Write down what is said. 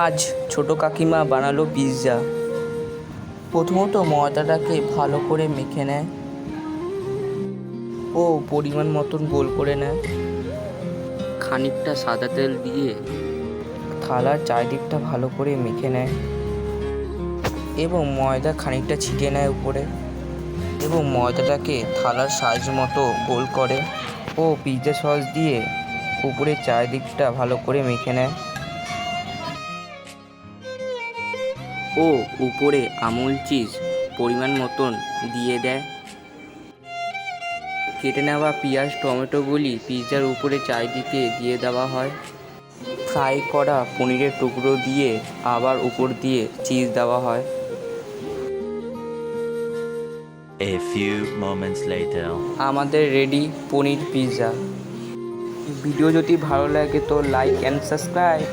আজ ছোট কাকিমা বানালো পিৎজা। প্রথমত ময়দাটাকে ভালো করে মেখে নেয় ও পরিমাণ মতন গোল করে নেয়। খানিকটা সাদা তেল দিয়ে থালার চারিদিকটা ভালো করে মেখে নেয় এবং ময়দা খানিকটা ছিটিয়ে নেয় উপরে এবং ময়দাটাকে থালার সাইজ মতো গোল করে ও পিৎজা সস দিয়ে উপরে চারিদিকটা ভালো করে মেখে নেয় ও উপরে আমুল চিজ পরিমাণ মতন দিয়ে দেয়। কেটে নেওয়া পেঁয়াজ টমেটোগুলি পিৎজার উপরে চারিদিকে দিয়ে দেওয়া হয়। ফ্রাই করা পনিরের টুকরো দিয়ে আবার উপর দিয়ে চিজ দেওয়া হয়। A few moments later. আমাদের রেডি পনির পিৎজা। ভিডিও যদি ভালো লাগে তো লাইক অ্যান্ড সাবস্ক্রাইব।